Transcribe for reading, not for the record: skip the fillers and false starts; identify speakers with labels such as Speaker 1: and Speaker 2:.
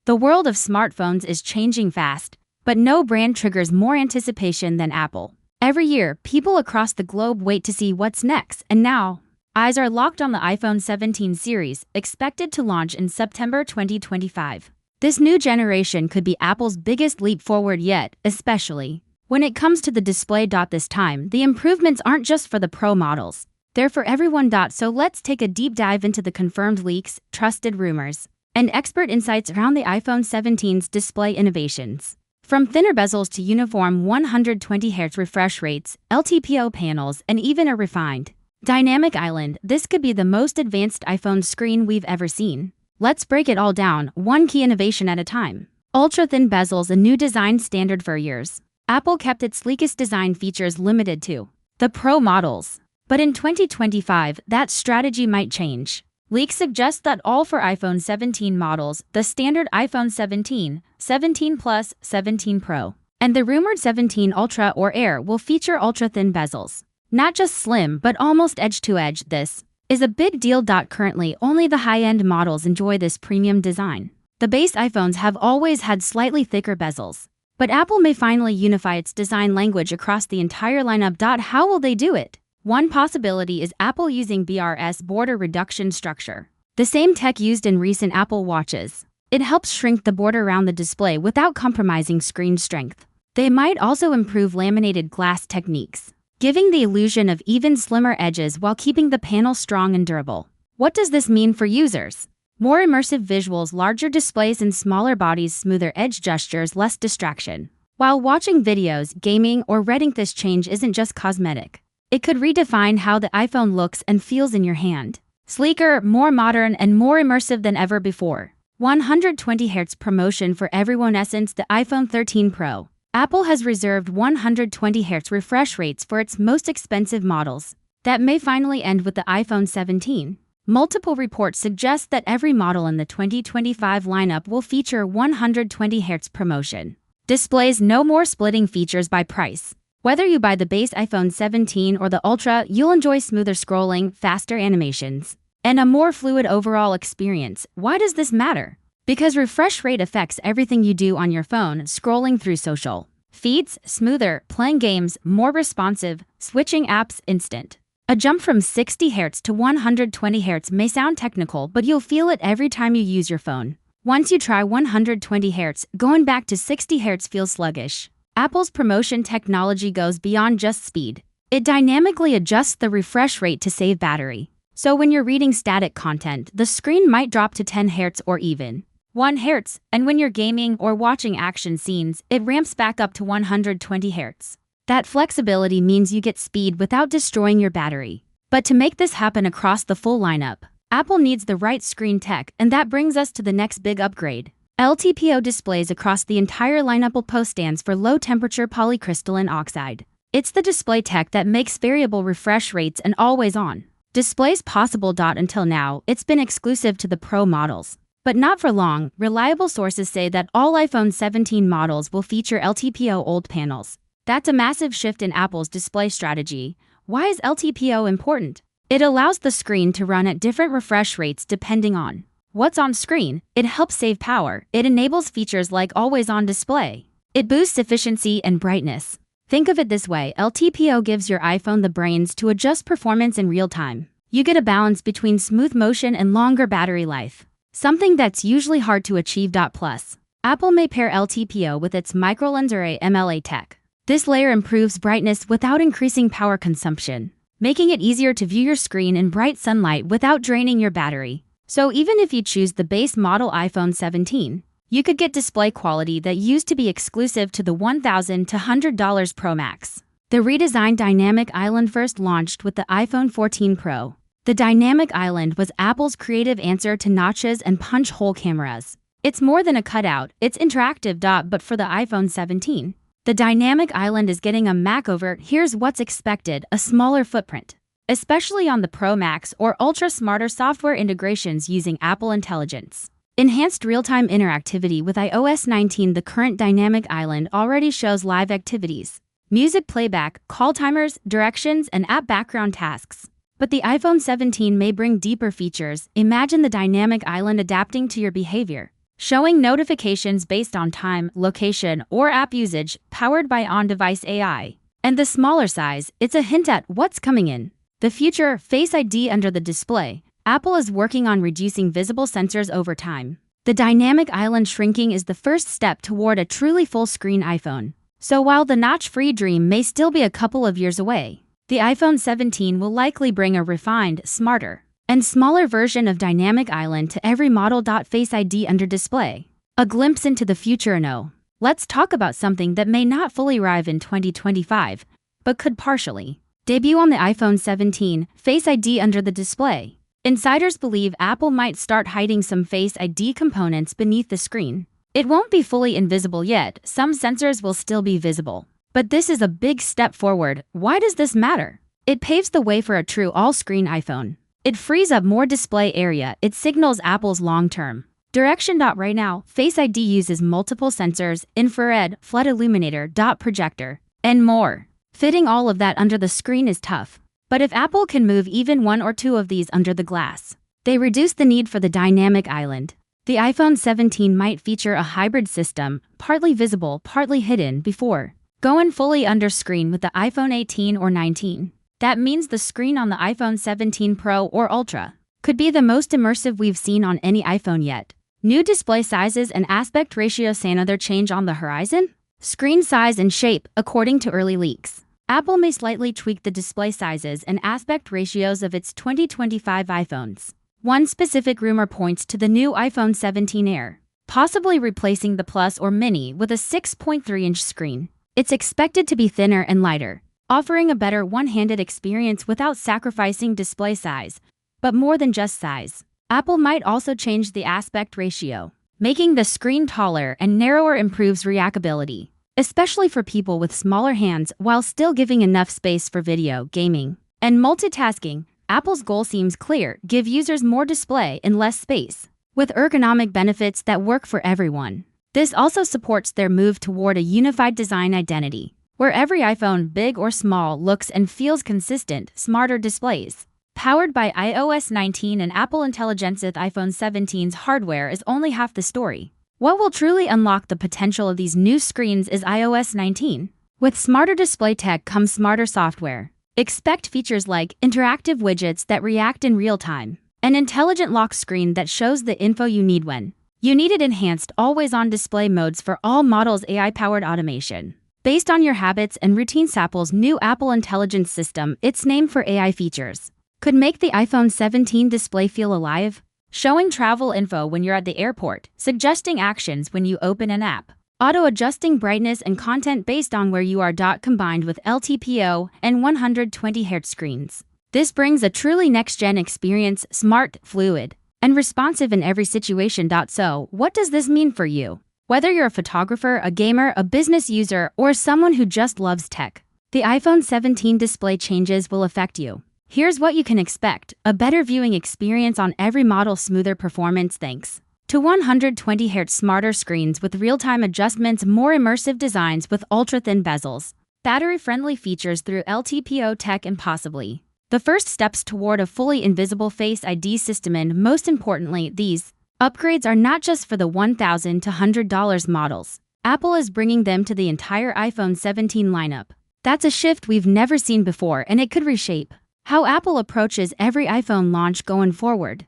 Speaker 1: The world of smartphones is changing fast, but no brand triggers more anticipation than Apple. Every year, people across the globe wait to see what's next, and now, eyes are locked on the iPhone 17 series, expected to launch in September 2025. This new generation could be Apple's biggest leap forward yet, especially when it comes to the display. This time, the improvements aren't just for the Pro models, they're for everyone. So let's take a deep dive into the confirmed leaks, trusted rumors, and expert insights around the iPhone 17's display innovations. From thinner bezels to uniform 120Hz refresh rates, LTPO panels, and even a refined dynamic island, this could be the most advanced iPhone screen we've ever seen. Let's break it all down, one key innovation at a time. Ultra-thin bezels, a new design standard for years. Apple kept its sleekest design features limited to the Pro models. But in 2025, that strategy might change. Leaks suggest that all for iPhone 17 models, the standard iPhone 17, 17 Plus, 17 Pro, and the rumored 17 Ultra or Air will feature ultra-thin bezels. Not just slim, but almost edge-to-edge. This is a big deal. Currently, only the high-end models enjoy this premium design. The base iPhones have always had slightly thicker bezels, but Apple may finally unify its design language across the entire lineup. How will they do it? One possibility is Apple using BRS border reduction structure, the same tech used in recent Apple Watches. It helps shrink the border around the display without compromising screen strength. They might also improve laminated glass techniques, giving the illusion of even slimmer edges while keeping the panel strong and durable. What does this mean for users? More immersive visuals, larger displays and smaller bodies, smoother edge gestures, less distraction. While watching videos, gaming, or reading, this change isn't just cosmetic. It could redefine how the iPhone looks and feels in your hand. Sleeker, more modern, and more immersive than ever before. 120Hz promotion for everyone. Essence, the iPhone 13 Pro. Apple has reserved 120Hz refresh rates for its most expensive models. That may finally end with the iPhone 17. Multiple reports suggest that every model in the 2025 lineup will feature 120Hz promotion. Displays, no more splitting features by price. Whether you buy the base iPhone 17 or the Ultra, you'll enjoy smoother scrolling, faster animations, and a more fluid overall experience. Why does this matter? Because refresh rate affects everything you do on your phone. Scrolling through social feeds, smoother, playing games, more responsive, switching apps, instant. A jump from 60Hz to 120Hz may sound technical, but you'll feel it every time you use your phone. Once you try 120Hz, going back to 60Hz feels sluggish. Apple's promotion technology goes beyond just speed. It dynamically adjusts the refresh rate to save battery. So when you're reading static content, the screen might drop to 10Hz or even 1Hz, and when you're gaming or watching action scenes, it ramps back up to 120Hz. That flexibility means you get speed without destroying your battery. But to make this happen across the full lineup, Apple needs the right screen tech, and that brings us to the next big upgrade. LTPO displays across the entire lineup. LTPO stands for low temperature polycrystalline oxide. It's the display tech that makes variable refresh rates and always on displays possible. Until now, it's been exclusive to the Pro models. But not for long. Reliable sources say that all iPhone 17 models will feature LTPO OLED panels. That's a massive shift in Apple's display strategy. Why is LTPO important? It allows the screen to run at different refresh rates depending on what's on screen. It helps save power. It enables features like always-on display. It boosts efficiency and brightness. Think of it this way, LTPO gives your iPhone the brains to adjust performance in real time. You get a balance between smooth motion and longer battery life, something that's usually hard to achieve. Plus, Apple may pair LTPO with its microlens array MLA tech. This layer improves brightness without increasing power consumption, making it easier to view your screen in bright sunlight without draining your battery. So even if you choose the base model iPhone 17, you could get display quality that used to be exclusive to the $1,000 to $100 Pro Max. The redesigned Dynamic Island first launched with the iPhone 14 Pro. The Dynamic Island was Apple's creative answer to notches and punch-hole cameras. It's more than a cutout, it's interactive. But for the iPhone 17, the Dynamic Island is getting a makeover. Here's what's expected: a smaller footprint, especially on the Pro Max or Ultra. Smarter software integrations using Apple Intelligence. Enhanced real-time interactivity with iOS 19. The current Dynamic Island already shows live activities, music playback, call timers, directions, and app background tasks. But the iPhone 17 may bring deeper features. Imagine the Dynamic Island adapting to your behavior. showing notifications based on time, location, or app usage, powered by on-device AI. And the smaller size, it's a hint at what's coming in the future. Face ID under the display. Apple is working on reducing visible sensors over time. The dynamic island shrinking is the first step toward a truly full-screen iPhone. So while the notch-free dream may still be a couple of years away, the iPhone 17 will likely bring a refined, smarter, and smaller version of dynamic island to every model. Face ID under display. A glimpse into the future. No. Let's talk about something that may not fully arrive in 2025, but could partially debut on the iPhone 17, Face ID under the display. Insiders believe Apple might start hiding some Face ID components beneath the screen. It won't be fully invisible yet, some sensors will still be visible. But this is a big step forward. Why does this matter? It paves the way for a true all-screen iPhone. It frees up more display area. It signals Apple's long-term direction. Right now, Face ID uses multiple sensors, infrared, flood illuminator, projector, and more. Fitting all of that under the screen is tough. But if Apple can move even one or two of these under the glass, they reduce the need for the dynamic island. The iPhone 17 might feature a hybrid system, partly visible, partly hidden, before going fully under screen with the iPhone 18 or 19. That means the screen on the iPhone 17 Pro or Ultra could be the most immersive we've seen on any iPhone yet. New display sizes and aspect ratios. Another change on the horizon? Screen size and shape. According to early leaks, Apple may slightly tweak the display sizes and aspect ratios of its 2025 iPhones. One specific rumor points to the new iPhone 17 Air, possibly replacing the Plus or Mini with a 6.3-inch screen. It's expected to be thinner and lighter, offering a better one-handed experience without sacrificing display size. But more than just size, Apple might also change the aspect ratio. Making the screen taller and narrower improves reactability, especially for people with smaller hands, while still giving enough space for video, gaming, and multitasking. Apple's goal seems clear: give users more display in less space, with ergonomic benefits that work for everyone. This also supports their move toward a unified design identity, where every iPhone, big or small, looks and feels consistent. Smarter displays. Powered by iOS 19 and Apple Intelligence, iPhone 17's hardware is only half the story. What will truly unlock the potential of these new screens is iOS 19. With smarter display tech comes smarter software. Expect features like interactive widgets that react in real time, an intelligent lock screen that shows the info you need when you need it, enhanced always-on display modes for all models, AI-powered automation based on your habits and routines. Apple's new Apple Intelligence system, its name for AI features, could make the iPhone 17 display feel alive, showing travel info when you're at the airport, suggesting actions when you open an app, auto-adjusting brightness and content based on where you are. Combined with LTPO and 120Hz screens, this brings a truly next-gen experience, smart, fluid, and responsive in every situation. So, what does this mean for you? Whether you're a photographer, a gamer, a business user, or someone who just loves tech, the iPhone 17 display changes will affect you. Here's what you can expect: a better viewing experience on every model, smoother performance thanks to 120Hz smarter screens with real-time adjustments, more immersive designs with ultra-thin bezels, battery-friendly features through LTPO tech, and possibly the first steps toward a fully invisible Face ID system. And most importantly, these upgrades are not just for the $1,000 to $100 models. Apple is bringing them to the entire iPhone 17 lineup. That's a shift we've never seen before, and it could reshape how Apple approaches every iPhone launch going forward.